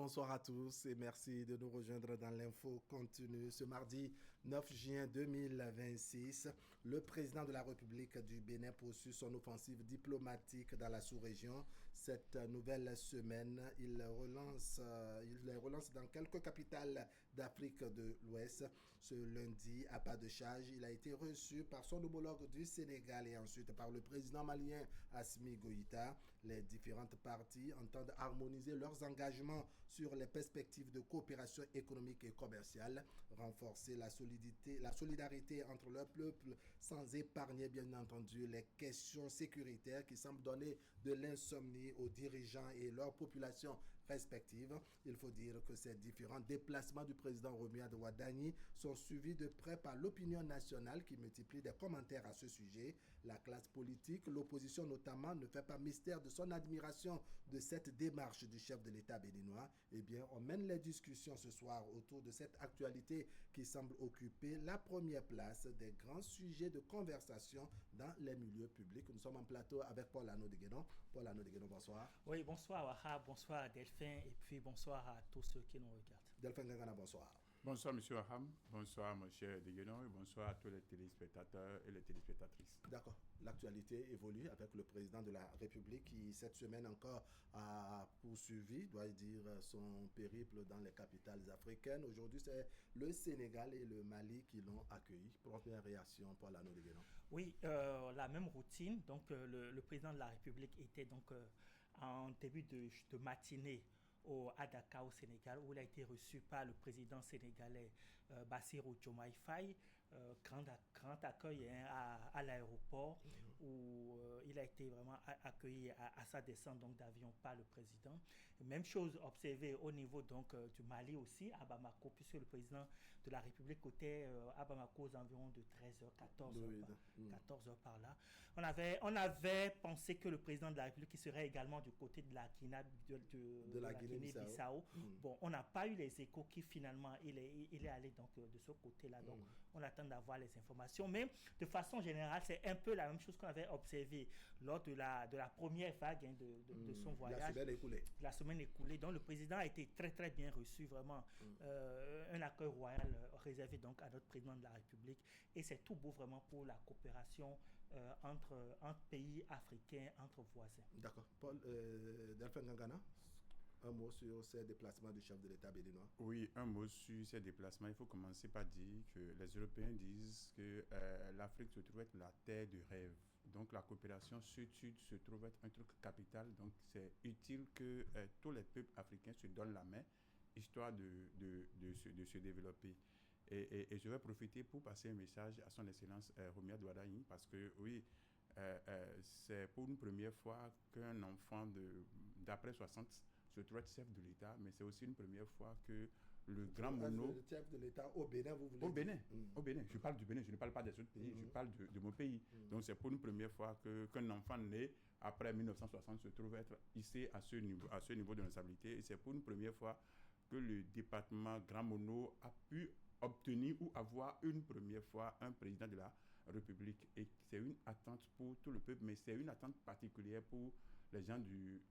Bonsoir à tous et merci de nous rejoindre dans l'info continue. Ce mardi 9 juin 2026, le président de la République du Bénin poursuit son offensive diplomatique dans la sous-région. Cette nouvelle semaine, il les relance dans quelques capitales d'Afrique de l'Ouest. Ce lundi, à pas de charge, il a été reçu par son homologue du Sénégal et ensuite par le président malien Assimi Goïta. Les différentes parties entendent harmoniser leurs engagements sur les perspectives de coopération économique et commerciale, renforcer la solidarité entre leurs peuples sans épargner bien entendu les questions sécuritaires qui semblent donner de l'insomnie aux dirigeants et leurs populations respectives. Il faut dire que ces différents déplacements du président Romuald Wadani sont suivis de près par l'opinion nationale qui multiplie des commentaires à ce sujet. La classe politique, l'opposition notamment, ne fait pas mystère de son admiration de cette démarche du chef de l'État béninois. Eh bien, on mène les discussions ce soir autour de cette actualité qui semble occuper la première place des grands sujets de conversation dans les milieux publics. Nous sommes en plateau avec Paul Ano de Guédon. Paul Ano de Guédon, bonsoir. Oui, bonsoir Wahab, bonsoir Delphin et puis bonsoir à tous ceux qui nous regardent. Delphin Gangana, bonsoir. Bonsoir M. Waham, bonsoir M. Deguenon et bonsoir à tous les téléspectateurs et les téléspectatrices. D'accord. L'actualité évolue avec le président de la République qui cette semaine encore a poursuivi, dois-je dire, son périple dans les capitales africaines. Aujourd'hui, c'est le Sénégal et le Mali qui l'ont accueilli. Première réaction pour l'anneau de Guénon. Oui, la même routine. Donc le président de la République était donc en début de matinée à Dakar au Sénégal où il a été reçu par le président sénégalais Bassirou Diomaye Faye, grand accueil à l'aéroport où il a été vraiment accueilli à sa descente donc d'avion par le président. Même chose observée au niveau donc du Mali aussi à Bamako puisque le président de la République était à Bamako aux environs de 13h, 14h par là. On avait pensé que le président de la République serait également du côté de la Guinée-Bissau. Bon, on n'a pas eu les échos qui finalement il est allé donc de ce côté-là. Donc on attend d'avoir les informations. Mais de façon générale, c'est un peu la même chose qu'on avait observé lors de la première vague de son voyage. La semaine écoulée. Donc le président a été très très bien reçu, vraiment un accueil royal réservé donc à notre président de la République. Et c'est tout beau vraiment pour la coopération entre pays africains, entre voisins. D'accord. Paul, Delphin Gangana, un mot sur ces déplacements du chef de l'État béninois. Oui, un mot sur ces déplacements. Il faut commencer par dire que les Européens disent que l'Afrique se trouve être la terre du rêve. Donc la coopération sud-sud se trouve être un truc capital. Donc c'est utile que tous les peuples africains se donnent la main, histoire de se développer. Et je vais profiter pour passer un message à son Excellence Romuald Wadani, parce que oui, c'est pour une première fois qu'un enfant d'après 60 se trouve être chef de l'État, mais c'est aussi une première fois que le grand mono... Le chef de l'État au Bénin, vous voulez dire? Au Bénin. Je parle du Bénin, je ne parle pas des autres pays, je parle de mon pays. Donc c'est pour une première fois qu'un enfant né après 1960 se trouve être ici à ce niveau de responsabilité. Et c'est pour une première fois que le département Grand Mono a pu obtenir ou avoir une première fois un président de la République. Et c'est une attente pour tout le peuple, mais c'est une attente particulière pour les gens du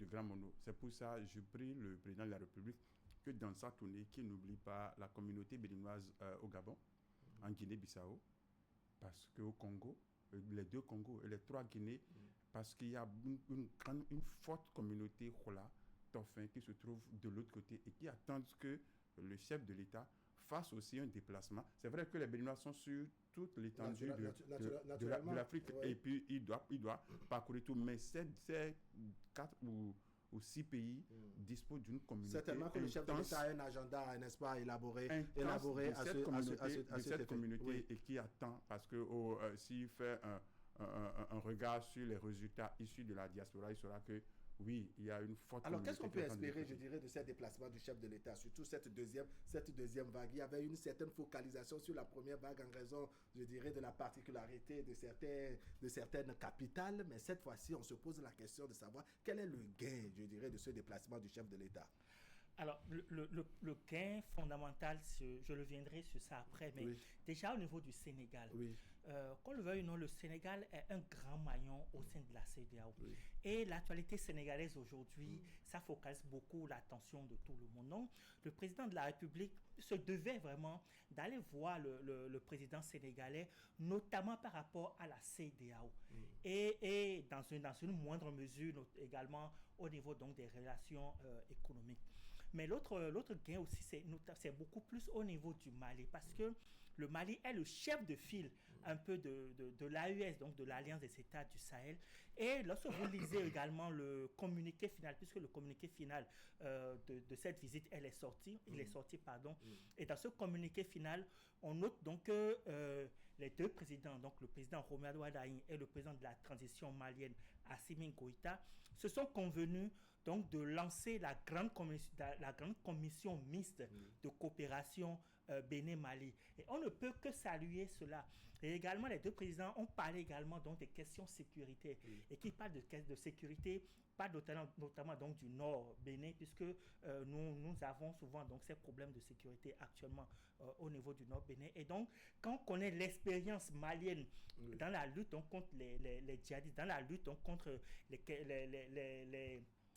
Grand Mono. C'est pour ça que je prie le président de la République que dans sa tournée, qu'il n'oublie pas la communauté béninoise au Gabon, en Guinée-Bissau, parce qu'au Congo, les deux Congos et les trois Guinées, parce qu'il y a une forte communauté Khola, Tofin, qui se trouve de l'autre côté et qui attendent que le chef de l'État fasse aussi un déplacement. C'est vrai que les Béninois sont sur toute l'étendue de l'Afrique, et puis il doit parcourir tout, mais ces 4 ou 6 pays disposent d'une communauté. Certainement que le chef de l'État a un agenda, n'est-ce pas, élaboré à cette communauté et qui attend, parce que s'il fait un regard sur les résultats issus de la diaspora, il saura que oui, il y a une forte... Alors, qu'est-ce qu'on peut espérer, je dirais, de ces déplacements du chef de l'État, surtout cette deuxième vague? Il y avait une certaine focalisation sur la première vague en raison, je dirais, de la particularité de certaines capitales, mais cette fois-ci, on se pose la question de savoir quel est le gain, je dirais, de ce déplacement du chef de l'État. Alors, le gain fondamental, je reviendrai sur ça après, mais Oui, déjà au niveau du Sénégal, oui, qu'on le veuille ou non, le Sénégal est un grand maillon au sein de la CEDEAO. oui. Et l'actualité sénégalaise aujourd'hui, ça focalise beaucoup l'attention de tout le monde. Donc, le président de la République se devait vraiment d'aller voir le président sénégalais, notamment par rapport à la CEDEAO. Et dans une moindre mesure également au niveau donc, des relations économiques. Mais l'autre gain aussi, c'est beaucoup plus au niveau du Mali, parce que le Mali est le chef de file un peu de l'AES, donc de l'Alliance des États du Sahel. Et lorsque vous lisez également le communiqué final, puisque le communiqué final de cette visite, il est sorti, pardon. Et dans ce communiqué final, on note donc que les deux présidents, donc le président Romuald Wadaïn et le président de la transition malienne, Assimi Goïta, se sont convenus donc de lancer la grande commission mixte de coopération Bénin-Mali. Et on ne peut que saluer cela. Et également, les deux présidents ont parlé également donc, des questions sécurité. Et qui parlent de sécurité, pas notamment donc, du nord Bénin, puisque nous avons souvent donc, ces problèmes de sécurité actuellement au niveau du nord Bénin. Et donc, quand on connaît l'expérience malienne dans la lutte donc, contre les djihadistes, dans la lutte donc, contre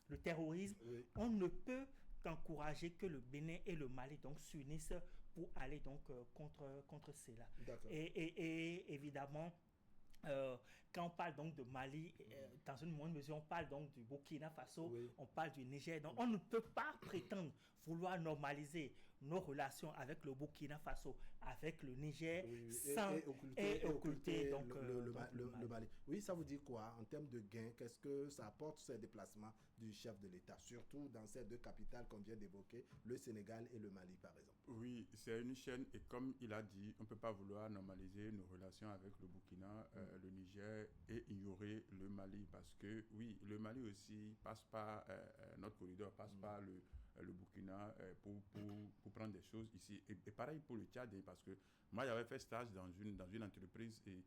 le terrorisme, on ne peut qu'encourager que le Bénin et le Mali donc s'unissent pour aller donc contre cela. Et évidemment, quand on parle donc de Mali, dans une moindre mesure, on parle donc du Burkina Faso, on parle du Niger. Donc on ne peut pas prétendre vouloir normaliser nos relations avec le Burkina Faso, avec le Niger, sans occulter donc, le Mali. Oui, ça vous dit quoi en termes de gains? Qu'est-ce que ça apporte ces déplacements du chef de l'État, surtout dans ces deux capitales qu'on vient d'évoquer, le Sénégal et le Mali par exemple? Oui, c'est une chaîne et comme il a dit, on ne peut pas vouloir normaliser nos relations avec le Burkina, le Niger et ignorer le Mali parce que oui, le Mali aussi passe par notre corridor, passe par le Burkina pour prendre des choses ici. Et pareil pour le Tchad, parce que moi j'avais fait stage dans une entreprise et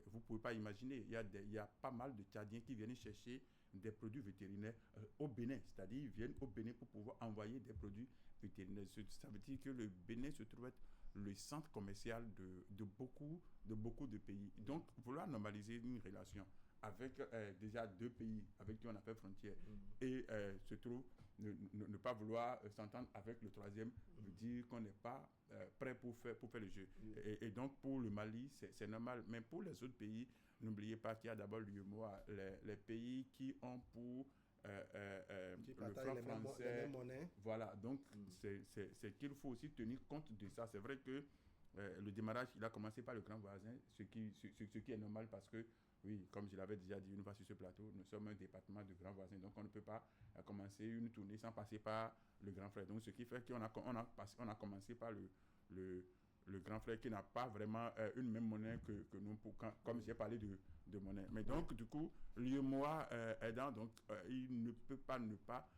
vous ne pouvez pas imaginer, il y a pas mal de Tchadiens qui viennent chercher des produits vétérinaires au Bénin, c'est-à-dire ils viennent au Bénin pour pouvoir envoyer des produits vétérinaires. Ça veut dire que le Bénin se trouve être le centre commercial de beaucoup de pays. Donc, vouloir normaliser une relation avec déjà deux pays avec qui on a fait frontière et se trouve ne pas vouloir s'entendre avec le troisième veut dire qu'on n'est pas prêt pour faire le jeu. Et donc, pour le Mali, c'est normal. Mais pour les autres pays, n'oubliez pas qu'il y a d'abord l'UEMOA, les pays qui ont pour Qui le partagent franc français. les mêmes monnaies. Voilà, donc c'est qu'il faut aussi tenir compte de ça. C'est vrai que le démarrage, il a commencé par le grand voisin, ce qui est normal parce que, oui, comme je l'avais déjà dit une fois sur ce plateau, nous sommes un département de grands voisins, donc on ne peut pas commencer une tournée sans passer par le grand frère. Donc ce qui fait qu'on a commencé par le grand frère qui n'a pas vraiment une même monnaie que nous, comme j'ai parlé de monnaie. Mais donc, du coup, l'UEMOA aidant, donc, il ne peut pas ne pas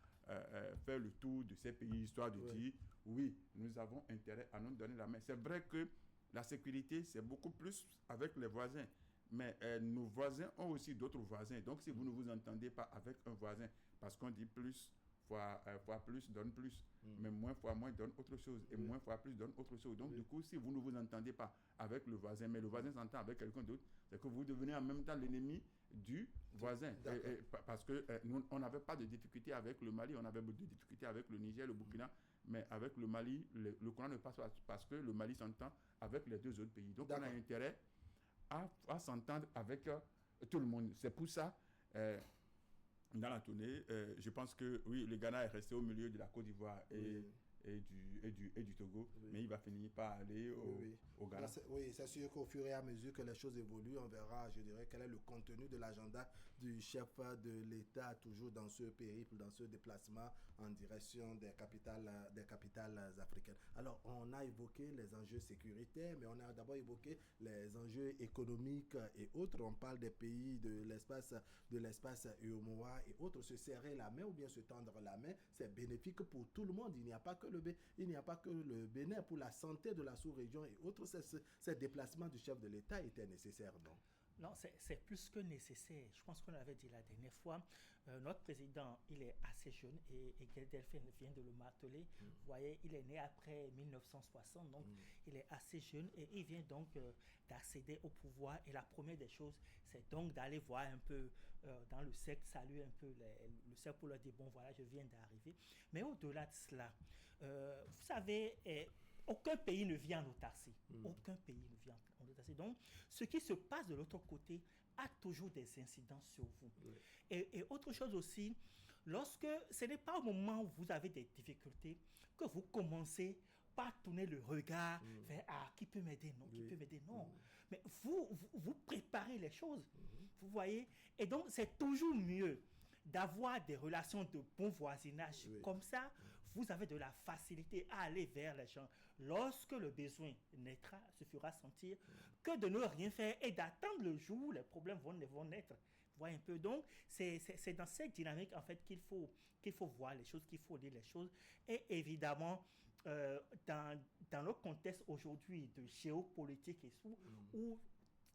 faire le tour de ces pays, histoire de dire, oui, nous avons intérêt à nous donner la main. C'est vrai que la sécurité, c'est beaucoup plus avec les voisins. Mais nos voisins ont aussi d'autres voisins. Donc, si vous ne vous entendez pas avec un voisin, parce qu'on dit plus fois plus donne plus, mais moins fois moins donne autre chose, et moins fois plus donne autre chose. Donc, du coup, si vous ne vous entendez pas avec le voisin, mais le voisin s'entend avec quelqu'un d'autre, c'est que vous devenez en même temps l'ennemi du voisin. Parce que nous, on n'avait pas de difficulté avec le Mali, on avait de difficultés avec le Niger, le Burkina, mais avec le Mali, le courant ne passe pas parce que le Mali s'entend avec les deux autres pays. Donc, on a intérêt à s'entendre avec tout le monde. C'est pour ça, dans la tournée, je pense que oui, le Ghana est resté au milieu de la Côte d'Ivoire et du Togo, mais il va finir par aller au Ghana. Oui, c'est sûr qu'au fur et à mesure que les choses évoluent, on verra, je dirais, quel est le contenu de l'agenda du chef de l'État, toujours dans ce périple, dans ce déplacement en direction des capitales africaines. Alors, on a évoqué les enjeux sécuritaires, mais on a d'abord évoqué les enjeux économiques et autres. On parle des pays de l'espace UEMOA et autres. Se serrer la main ou bien se tendre la main, c'est bénéfique pour tout le monde. Il n'y a pas que le Bénin. Pour la santé de la sous-région et autres, ces déplacements du chef de l'État étaient nécessaires, non? Non, c'est plus que nécessaire. Je pense qu'on l'avait dit la dernière fois. Notre président, il est assez jeune et Delphine vient de le marteler. Vous voyez, il est né après 1960, donc il est assez jeune et il vient donc d'accéder au pouvoir. Et la première des choses, c'est donc d'aller voir un peu dans le cercle, saluer un peu le cercle pour leur dire, bon voilà, je viens d'arriver. Mais au-delà de cela, vous savez, aucun pays ne vit en autarcie. Aucun pays ne vit en autarcie. Donc, ce qui se passe de l'autre côté a toujours des incidences sur vous. Oui. Et autre chose aussi, lorsque ce n'est pas au moment où vous avez des difficultés que vous commencez par tourner le regard vers qui peut m'aider, non, qui peut m'aider, non. Mais vous préparez les choses, vous voyez. Et donc, c'est toujours mieux d'avoir des relations de bon voisinage comme ça. Vous avez de la facilité à aller vers les gens lorsque le besoin naîtra, se fera sentir, que de ne rien faire et d'attendre le jour où les problèmes vont naître. Vous voyez un peu. Donc, c'est dans cette dynamique, en fait, qu'il faut voir les choses, qu'il faut lire les choses. Et évidemment, dans le contexte aujourd'hui de géopolitique et tout, où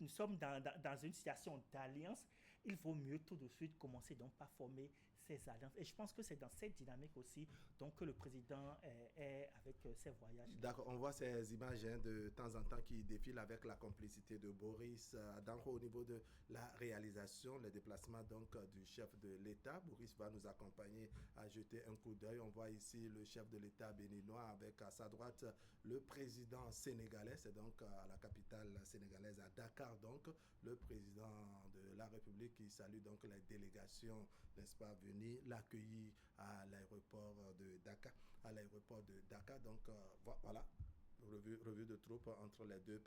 nous sommes dans une situation d'alliance, il vaut mieux tout de suite commencer donc par former ces alliances. Et je pense que c'est dans cette dynamique aussi donc, que le président est avec ses voyages. D'accord, on voit ces images de temps en temps qui défilent avec la complicité de Boris. Donc au niveau de la réalisation, le déplacement donc du chef de l'État, Boris va nous accompagner à jeter un coup d'œil. On voit ici le chef de l'État béninois avec à sa droite le président sénégalais. C'est donc à la capitale sénégalaise, à Dakar, donc le président de la République qui salue donc les délégations, n'est-ce pas, venir l'accueillir à l'aéroport de Dakar. Donc voilà, revue de troupe entre les deux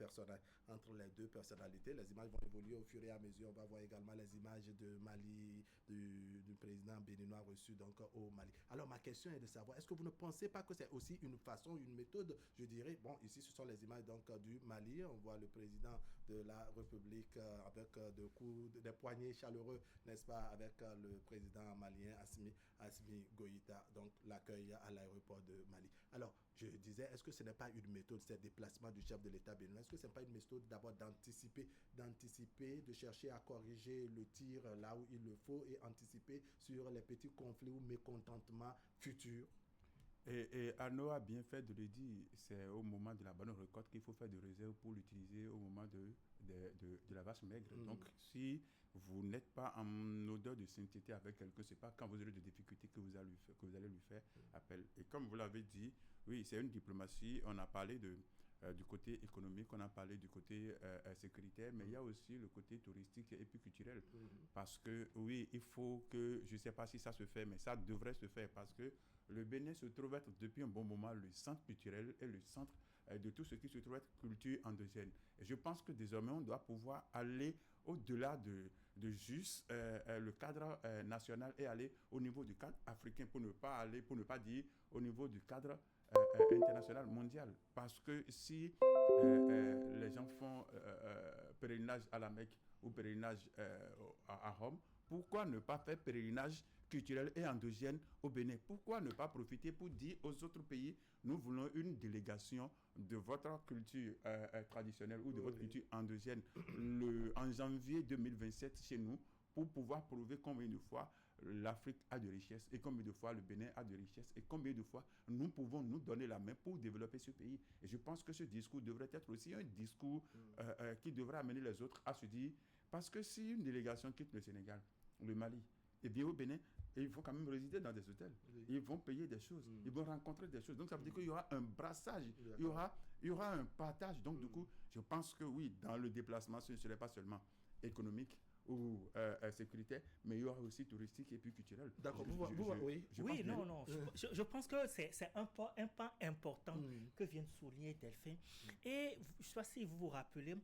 personnalités. Les images vont évoluer au fur et à mesure. On va voir également les images de Mali, du président béninois reçu donc au Mali. Alors ma question est de savoir, est-ce que vous ne pensez pas que c'est aussi une façon, une méthode, je dirais, bon, ici ce sont les images donc du Mali, on voit le président de la République avec des poignées chaleureux, n'est-ce pas, avec le président malien Assimi Goïta, donc l'accueil à l'aéroport de Mali. Alors, je disais, est-ce que ce n'est pas une méthode, ces déplacements du chef de l'État béninois, est-ce que ce n'est pas une méthode d'abord d'anticiper, de chercher à corriger le tir là où il le faut et anticiper sur les petits conflits ou mécontentements futurs? Et Arnaud a bien fait de le dire, c'est au moment de la bonne récolte qu'il faut faire des réserves pour l'utiliser au moment de la vache maigre. Donc, si vous n'êtes pas en odeur de sainteté avec quelqu'un, ce n'est pas quand vous aurez des difficultés que vous allez lui faire appel. Et comme vous l'avez dit, oui, c'est une diplomatie. On a parlé du côté économique, on a parlé du côté sécuritaire, mais il y a aussi le côté touristique et puis culturel. Parce que, oui, il faut que, je ne sais pas si ça se fait, mais ça devrait se faire parce que le Bénin se trouve être depuis un bon moment le centre culturel et le centre de tout ce qui se trouve être culture endogène. Et je pense que désormais, on doit pouvoir aller au-delà de juste le cadre national et aller au niveau du cadre africain pour ne pas dire au niveau du cadre international, mondial. Parce que si les gens font pèlerinage à la Mecque ou pèlerinage à Rome, pourquoi ne pas faire pèlerinage culturel et endogène au Bénin? Pourquoi ne pas profiter pour dire aux autres pays, nous voulons une délégation de votre culture traditionnelle ou de votre culture endogène en janvier 2027 chez nous, pour pouvoir prouver combien de fois l'Afrique a de richesses et combien de fois le Bénin a de richesses et combien de fois nous pouvons nous donner la main pour développer ce pays. Et je pense que ce discours devrait être aussi un discours qui devrait amener les autres à se dire, parce que si une délégation quitte le Sénégal, le Mali, et bien au Bénin, et ils vont quand même résider dans des hôtels. Ils vont payer des choses. Ils vont rencontrer des choses. Donc, ça veut dire qu'il y aura un brassage. Il y aura un partage. Donc, du coup, je pense que oui, dans le déplacement, ce ne serait pas seulement économique ou sécuritaire, mais il y aura aussi touristique et puis culturel. D'accord. Je pense que c'est un pas important que vient de souligner Delphine. Et je ne sais pas si vous vous rappelez,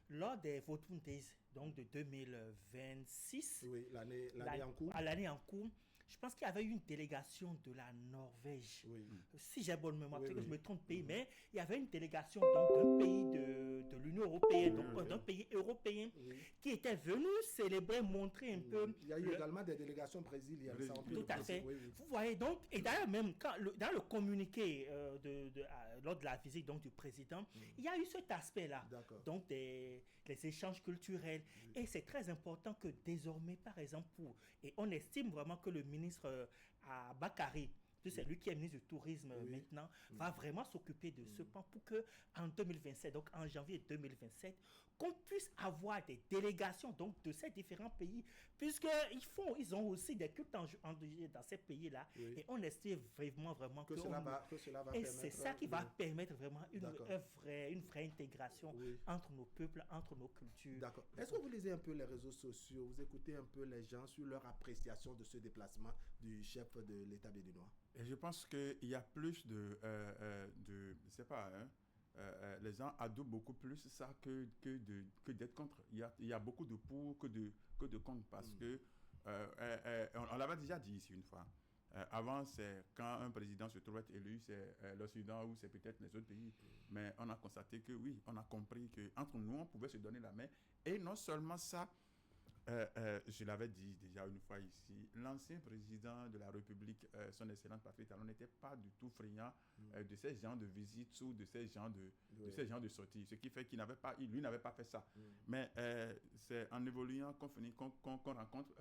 lors des Votoun Days, donc de 2026, l'année en cours, Je pense qu'il y avait eu une délégation de la Norvège. Oui. Si j'ai bonne mémoire, Oui, peut-être que oui. je me trompe de pays, mais il y avait une délégation donc d'un pays de l'Union européenne, donc oui. d'un pays européen, Oui. qui était venu célébrer, montrer un peu. Il y a eu également des délégations brésiliennes. Ça, on peut Tout le à préciser. fait. Oui, oui. Vous voyez donc, et d'ailleurs même dans le communiqué lors de la visite donc, du président, il y a eu cet aspect-là. D'accord. Donc les échanges culturels. Et c'est très important que désormais, par exemple, et on estime vraiment que le ministre Bakary, c'est lui qui est ministre du Tourisme maintenant, va vraiment s'occuper de ce plan pour que en 2027, donc en janvier 2027, qu'on puisse avoir des délégations donc de ces différents pays, puisqu'ils ont aussi des cultes endogènes dans ces pays-là, Oui. et on estime vraiment Que cela va et permettre. c'est ça qui va permettre vraiment une D'accord. vraie intégration Oui. entre nos peuples, entre nos cultures. D'accord. Est-ce que vous lisez un peu les réseaux sociaux, vous écoutez un peu les gens sur leur appréciation de ce déplacement du chef de l'État béninois? Et je pense qu'il y a plus je sais pas, hein, les gens adoubent beaucoup plus ça que d'être contre. Il y a beaucoup de pour que de contre parce que on l'avait déjà dit ici une fois. Avant, c'est quand un président se trouve être élu, c'est l'Occident ou c'est peut-être les autres pays. Mais on a constaté que oui, on a compris qu'entre nous, on pouvait se donner la main. Et non seulement ça, je l'avais dit déjà une fois ici, l'ancien président de la République, son excellence Patrice Talon, n'était pas du tout friand de ces genres de visites ou de ces genres de sorties. Ce qui fait qu'il n'avait pas fait ça. Mais c'est en évoluant qu'on rencontre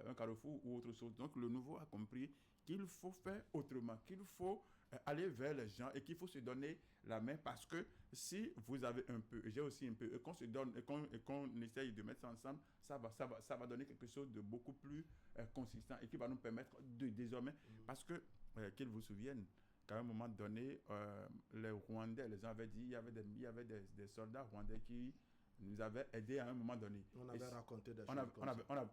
un carrefour ou autre chose. Donc le nouveau a compris qu'il faut faire autrement, qu'il faut aller vers les gens et qu'il faut se donner la main parce que si vous avez un peu, j'ai aussi un peu, et qu'on se donne et qu'on essaye de mettre ça ensemble, ça va donner quelque chose de beaucoup plus consistant et qui va nous permettre de désormais, parce que qu'ils vous souviennent qu'à un moment donné, les Rwandais, les gens avaient dit, il y avait des soldats rwandais qui nous avaient aidés à un moment donné. On avait raconté des choses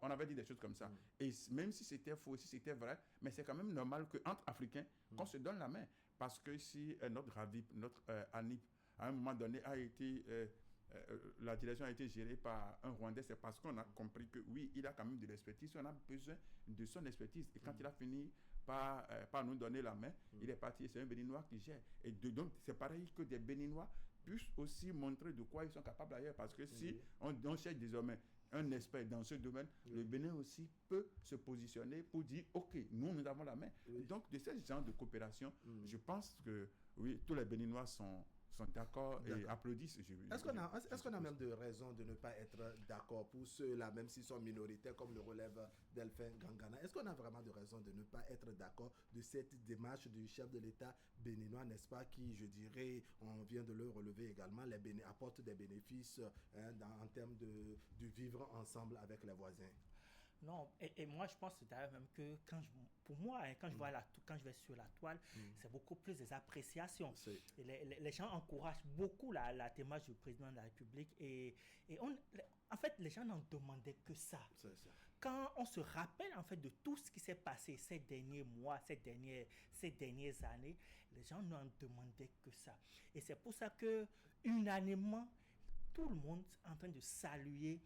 on avait dit des choses comme ça. Et même si c'était faux, si c'était vrai, mais c'est quand même normal qu'entre Africains, qu'on se donne la main. Parce que si notre Ravip, notre ANIP, à un moment donné, la direction a été gérée par un Rwandais, c'est parce qu'on a compris que oui, il a quand même de l'expertise, on a besoin de son expertise. Et quand il a fini par nous donner la main, il est parti, c'est un Béninois qui gère. Et donc, c'est pareil que des Béninois puissent aussi montrer de quoi ils sont capables ailleurs. Parce que si on cherche désormais un expert dans ce domaine, le Bénin aussi peut se positionner pour dire, OK, nous avons la main. Donc, de ce genre de coopération, je pense que oui, tous les Béninois sont d'accord et applaudissent. Est-ce qu'on a même de raison de ne pas être d'accord pour ceux-là, même s'ils sont minoritaires, comme le relève Delphin Gangana? Est-ce qu'on a vraiment de raison de ne pas être d'accord de cette démarche du chef de l'État béninois, n'est-ce pas, qui, je dirais, on vient de le relever également, apporte des bénéfices en termes de vivre ensemble avec les voisins? Non, et moi je pense d'ailleurs même que pour moi, quand je vais sur la toile, c'est beaucoup plus des appréciations. Et les gens encouragent beaucoup la démarche du président de la République et en fait, les gens n'en demandaient que ça. Quand on se rappelle en fait de tout ce qui s'est passé ces derniers mois, ces dernières années, les gens n'en demandaient que ça. Et c'est pour ça que unanimement, tout le monde est en train de saluer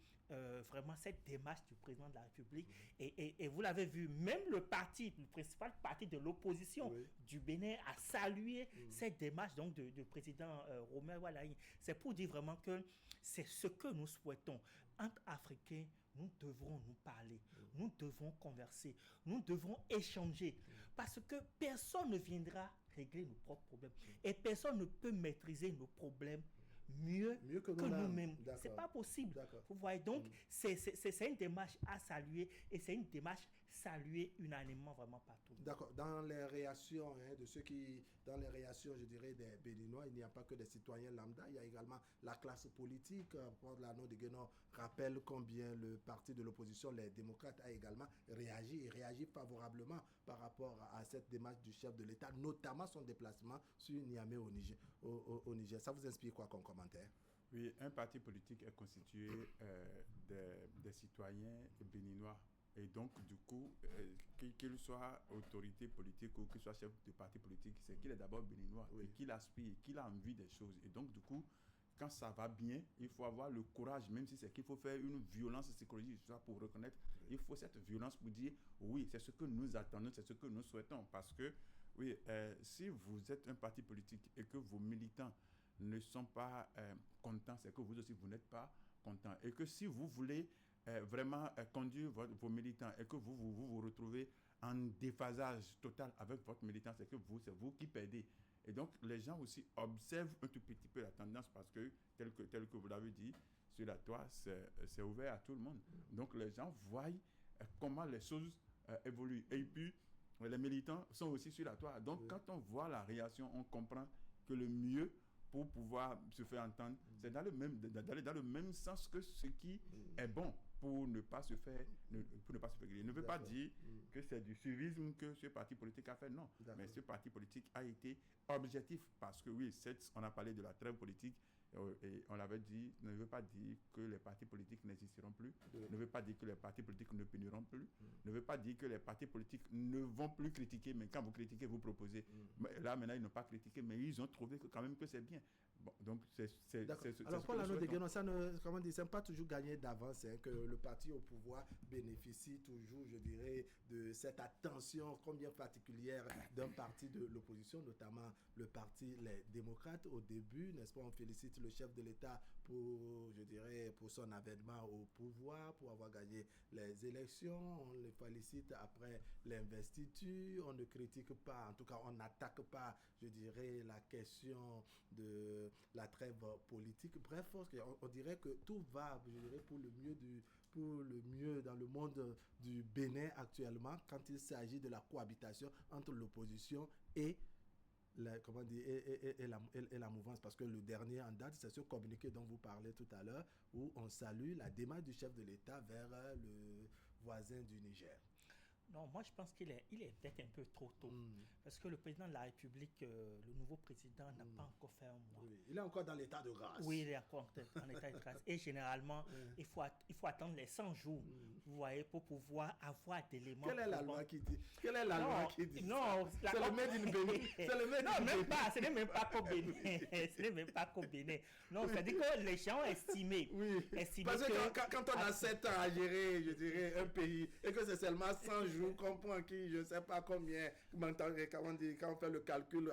vraiment cette démarche du président de la République. Et vous l'avez vu, même le principal parti de l'opposition du Bénin a salué cette démarche donc du président Romain Walaï. C'est pour dire vraiment que c'est ce que nous souhaitons. Entre Africains, nous devrons nous parler, nous devrons converser, nous devrons échanger. Parce que personne ne viendra régler nos propres problèmes. Et personne ne peut maîtriser nos problèmes mieux que nous-mêmes. C'est pas possible. Vous voyez, donc c'est une démarche à saluer et c'est une démarche saluée unanimement vraiment partout. D'accord. Dans les réactions je dirais, des Béninois, il n'y a pas que des citoyens lambda, il y a également la classe politique. L'anneau de Guénon rappelle combien le parti de l'opposition, les démocrates, a également réagi favorablement par rapport à cette démarche du chef de l'État, notamment son déplacement sur Niamey au Niger. Ça vous inspire quoi comme commentaire? Oui, un parti politique est constitué des citoyens béninois. Et donc, du coup, qu'il soit autorité politique ou qu'il soit chef de parti politique, c'est qu'il est d'abord béninois et qu'il aspire, qu'il a envie des choses. Et donc, du coup, quand ça va bien, il faut avoir le courage, même si c'est qu'il faut faire une violence psychologique pour reconnaître. Il faut cette violence pour dire oui, c'est ce que nous attendons, c'est ce que nous souhaitons. Parce que, oui, si vous êtes un parti politique et que vos militants ne sont pas contents, c'est que vous aussi, vous n'êtes pas contents. Et que si vous voulez vraiment conduire vos militants et que vous retrouvez en déphasage total avec votre militant, c'est vous qui perdez. Et donc, les gens aussi observent un tout petit peu la tendance parce que, tel que vous l'avez dit, sur la toile, c'est ouvert à tout le monde. Donc, les gens voient comment les choses évoluent. Et puis, les militants sont aussi sur la toile. Donc, quand on voit la réaction, on comprend que le mieux pour pouvoir se faire entendre, c'est d'aller dans le même sens que ce qui est bon pour ne pas se faire griller. Ne veut pas dire que c'est du suivisme que ce parti politique a fait, non. Mais ce parti politique a été objectif parce que oui, on a parlé de la trêve politique et on l'avait dit, ne veut pas dire que les partis politiques n'existeront plus, ne veut pas dire que les partis politiques ne puniront plus, ne veut pas dire que les partis politiques ne vont plus critiquer, mais quand vous critiquez, vous proposez. Là, maintenant, ils n'ont pas critiqué, mais ils ont trouvé quand même que c'est bien. Bon, donc, alors, Paul Arnaud Degueno, ça ne pas toujours gagné d'avance, hein, que le parti au pouvoir bénéficie toujours, je dirais, de cette attention combien particulière d'un parti de l'opposition, notamment le parti Les Démocrates. Au début, n'est-ce pas, on félicite le chef de l'État pour, je dirais, pour son avènement au pouvoir, pour avoir gagné les élections. On le félicite après l'investiture. On ne critique pas, en tout cas, on n'attaque pas, je dirais, la question de la trêve politique. Bref, on dirait que tout va, je dirais, pour le mieux dans le monde du Bénin actuellement quand il s'agit de la cohabitation entre l'opposition et la mouvance, parce que le dernier en date, c'est ce communiqué dont vous parlez tout à l'heure, où on salue la démarche du chef de l'État vers le voisin du Niger. Non, moi je pense qu'il est peut-être un peu trop tôt. Parce que le président de la République, le nouveau président, n'a pas encore fait un mois. Oui, il est encore dans l'état de grâce. Oui, il est encore en état de grâce. Et généralement, il faut attendre les 100 jours, vous voyez, pour pouvoir avoir des éléments. Quelle est la loi qui dit Non, c'est le Made in Bénin. Non, même pas. Ce n'est même pas qu'au Bénin. Ce n'est même pas qu'au Bénin. Non, c'est-à-dire que les gens ont estimé. Oui, parce que quand on a 7 ans à gérer, je dirais, un pays, et que c'est seulement 100 jours, qu'on prend qui, je ne sais pas combien, quand on fait le calcul,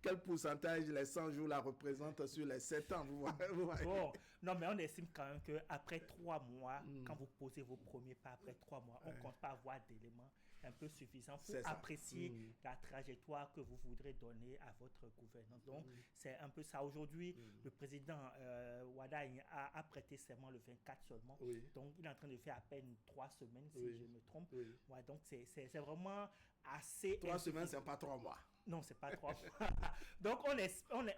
quel pourcentage les 100 jours la représentent sur les 7 ans, vous voyez. Bon, non, mais on estime quand même qu'après 3 mois, quand vous posez vos premiers pas, après 3 mois, on ne compte pas avoir d'éléments un peu suffisants pour apprécier la trajectoire que vous voudrez donner à votre gouvernement. Donc, c'est un peu ça. Aujourd'hui, le président Wada a prêté serment le 24 seulement. Donc, il est en train de faire à peine 3 semaines, si je me trompe. Ouais, donc, c'est vraiment assez... 3 semaines, c'est pas 3 mois. Non, c'est pas 3 mois. Donc,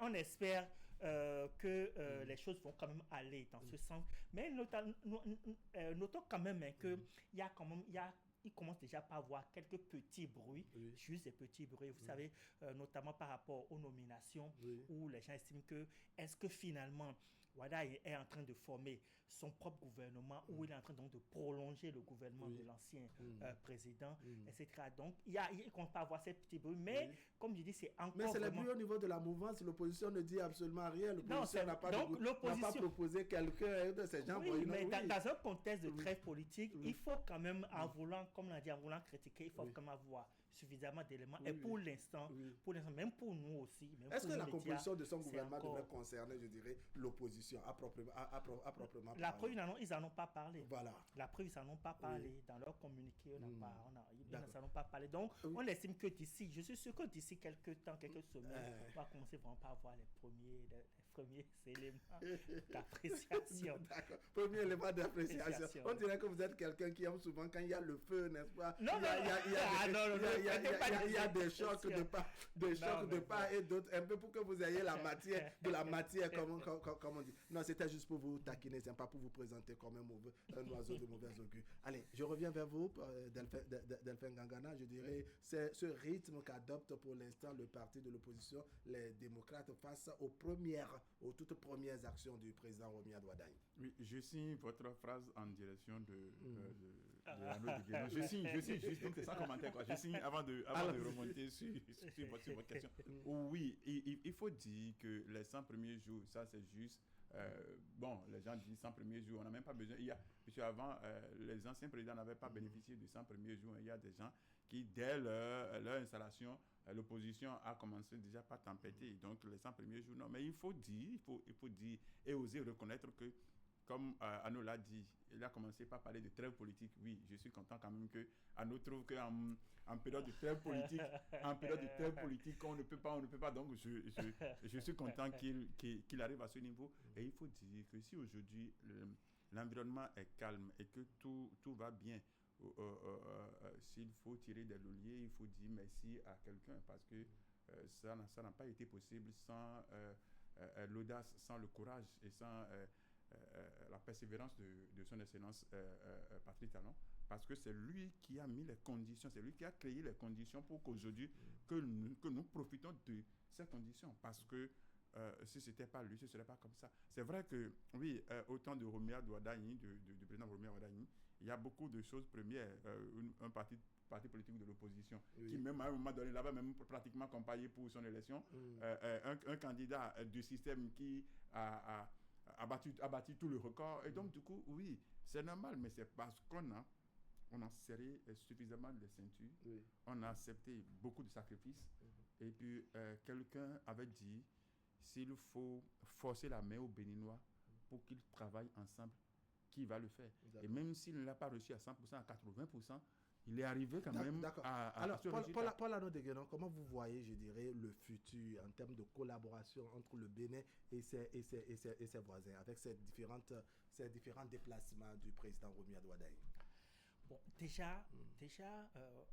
on espère que les choses vont quand même aller dans ce sens. Mais notons quand même qu'il y a quand même... Il commence déjà par avoir quelques petits bruits, juste des petits bruits, vous savez, notamment par rapport aux nominations, où les gens estiment que, est-ce que finalement, Wada est en train de former son propre gouvernement, ou il est en train donc de prolonger le gouvernement de l'ancien président, etc. Donc, il commence pas à avoir ces petits bruits, mais comme je dis, c'est encore... Mais c'est le bruit au niveau de la mouvance, l'opposition ne dit absolument rien, l'opposition n'a pas proposé quelqu'un de ces gens. Oui, mais dans un contexte de trêve politique, il faut quand même, en voulant critiquer, il faut quand même avoir suffisamment d'éléments. Et pour l'instant, même pour nous aussi... Est-ce que la composition de son gouvernement devrait concerner, je dirais, l'opposition à proprement parler? La preuve, ils n'en ont pas parlé. Voilà. La preuve, ils n'en ont pas parlé. Dans leur communiqué, ils n'en ont pas parlé. Donc, on estime que je suis sûr que d'ici quelques temps, quelques semaines, on va commencer vraiment à avoir les premiers éléments d'appréciation. D'accord. Premier élément d'appréciation. On dirait que vous êtes quelqu'un qui aime souvent quand il y a le feu, n'est-ce pas? Non, il y a des chocs de part et d'autre, un peu pour que vous ayez de la matière, comme on dit. Non, c'était juste pour vous taquiner, c'est pas pour vous présenter comme un oiseau de mauvais augure. Allez, je reviens vers vous, Delphin Gangana. Je dirais, c'est ce rythme qu'adopte pour l'instant le parti de l'opposition, les démocrates, face aux toutes premières actions du président Romi Adouadaï. Oui, je signe votre phrase en direction Je signe juste, donc c'est sans commentaire, quoi. Je signe avant de remonter sur votre question. Oui, il faut dire que les 100 premiers jours, ça c'est juste, bon, les gens disent 100 premiers jours, on n'a même pas besoin, puisque avant, les anciens présidents n'avaient pas bénéficié de 100 premiers jours, il y a des gens qui, dès leur installation, l'opposition a commencé déjà par tempêter, donc les 100 premiers jours, non, mais il faut dire et oser reconnaître que, comme Arnaud l'a dit, il a commencé par parler de trêve politique. Oui, je suis content quand même que Arnaud trouve qu'en période de trêve politique, on ne peut pas. Donc, je suis content qu'il arrive à ce niveau. Et il faut dire que si aujourd'hui l'environnement est calme et que tout va bien, s'il faut tirer des leviers, il faut dire merci à quelqu'un parce que ça n'a pas été possible sans l'audace, sans le courage et sans la persévérance de son excellence Patrice Talon, parce que c'est lui qui a mis les conditions, c'est lui qui a créé les conditions pour qu'aujourd'hui que nous profitons de ces conditions, parce que si ce n'était pas lui, ce ne serait pas comme ça. C'est vrai que, oui, au temps de Romia Ouadagni, du président Romia Ouadagni, il y a beaucoup de choses premières. Un parti politique de l'opposition, qui même à un moment donné, l'avait même pratiquement campagne pour son élection. Un candidat du système qui a battu tout le record. Et donc, du coup, oui, c'est normal, mais c'est parce qu'on a serré suffisamment les ceintures, on a accepté beaucoup de sacrifices, et puis quelqu'un avait dit, s'il faut forcer la main aux Béninois pour qu'ils travaillent ensemble, qui va le faire? D'accord. Et même s'il ne l'a pas reçu à 100%, à 80%, il est arrivé quand même à Alors, Paul Arnaud de Guénon, comment vous voyez, je dirais, le futur en termes de collaboration entre le Bénin et ses voisins, avec ces différents déplacements du président Romia Ouadagni? Bon, déjà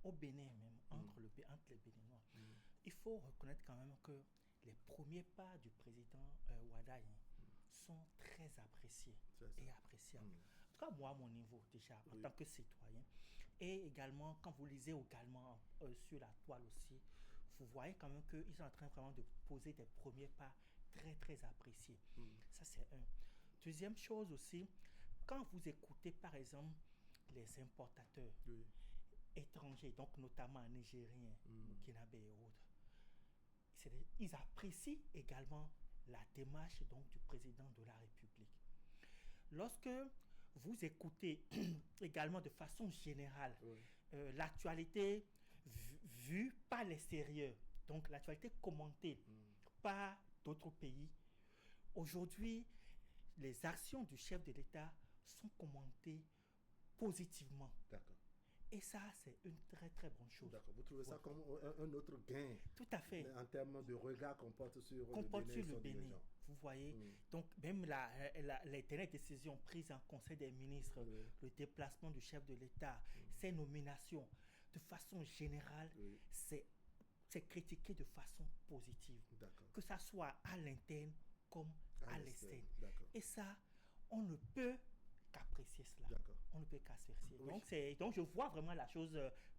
au Bénin même, entre les Béninois, il faut reconnaître quand même que les premiers pas du président Ouadagni sont très appréciés et appréciables. En tout cas, moi, à mon niveau, déjà, en tant que citoyen, et également, quand vous lisez également sur la toile aussi, vous voyez quand même qu'ils sont en train vraiment de poser des premiers pas très, très appréciés. Ça, c'est un. Deuxième chose aussi, quand vous écoutez, par exemple, les importateurs étrangers, donc notamment nigériens, burkinabés et autres, ils apprécient également la démarche donc, du président de la République. Lorsque vous écoutez également de façon générale l'actualité vue par l'extérieur, donc l'actualité commentée par d'autres pays, aujourd'hui, les actions du chef de l'État sont commentées positivement. D'accord. Et ça, c'est une très très bonne chose. D'accord. Vous trouvez ça comme un autre gain? Tout à fait. En termes de regard qu'on porte sur le Bénin. Vous voyez, donc même les dernières décisions prises en Conseil des ministres, le déplacement du chef de l'État, ses nominations, de façon générale, c'est critiqué de façon positive. D'accord. Que ça soit à l'interne comme à l'externe. Et ça, on ne peut qu'apprécier cela. D'accord. On ne peut qu'apprécier. Donc je vois vraiment la chose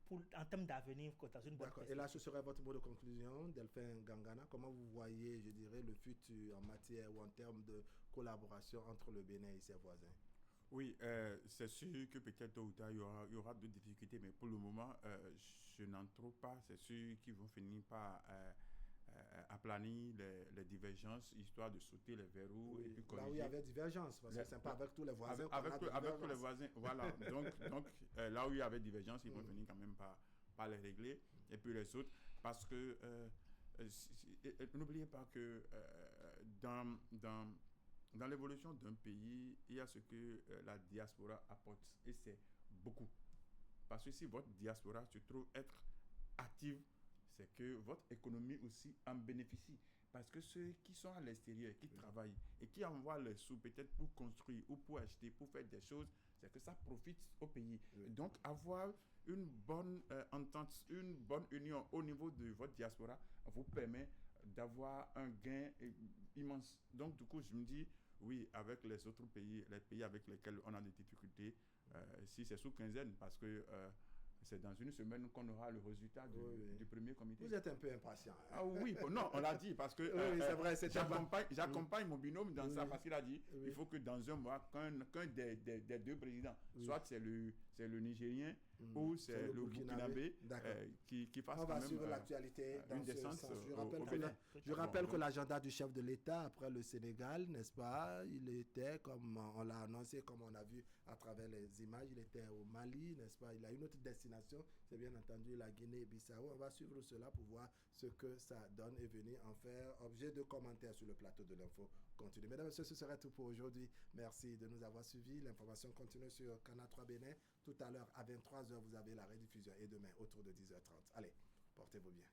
en termes d'avenir dans une bonne perspective. Et là, ce serait votre mot de conclusion, Delphin Gangana. Comment vous voyez, je dirais, le futur en matière ou en termes de collaboration entre le Bénin et ses voisins? Oui, c'est sûr que peut-être tôt ou tard, il y aura d'autres difficultés, mais pour le moment, je n'en trouve pas. C'est sûr qu'ils vont finir par aplanir les divergences, histoire de sauter les verrous. Et puis là où il y avait divergence, parce que c'est pas avec tous les voisins. Avec tous les voisins, voilà. donc là où il y avait divergence, ils vont finir quand même par les régler. Et puis les autres, parce que n'oubliez pas que dans l'évolution d'un pays, il y a ce que la diaspora apporte, et c'est beaucoup. Parce que si votre diaspora se trouve être active, c'est que votre économie aussi en bénéficie. Parce que ceux qui sont à l'extérieur, qui travaillent et qui envoient les sous peut-être pour construire ou pour acheter, pour faire des choses, c'est que ça profite au pays. Donc avoir une bonne entente, une bonne union au niveau de votre diaspora vous permet d'avoir un gain immense. Donc du coup, je me dis, oui, avec les autres pays, les pays avec lesquels on a des difficultés, si c'est sous quinzaine, parce que c'est dans une semaine qu'on aura le résultat du premier comité. Vous êtes un peu impatient. Hein? Ah oui, non, on l'a dit, parce que c'est vrai, j'accompagne mon binôme dans ça, parce qu'il a dit il faut que dans un mois, qu'un des deux présidents, soit c'est c'est le Nigérien ou c'est le Burkinabé qui fasse on quand va même suivre l'actualité dans une ce descente sens. Je au rappelle Bénin. que l'agenda du chef de l'État après le Sénégal, n'est-ce pas, il était, comme on l'a annoncé, comme on a vu à travers les images, il était au Mali, n'est-ce pas, il a une autre destination, c'est bien entendu la Guinée-Bissau. On va suivre cela pour voir ce que ça donne et venir en faire objet de commentaires sur le plateau de l'info continue. Mesdames et messieurs, ce serait tout pour aujourd'hui. Merci de nous avoir suivis. L'information continue sur Canal 3 Bénin. Tout à l'heure à 23h, vous avez la rediffusion et demain autour de 10h30. Allez, portez-vous bien.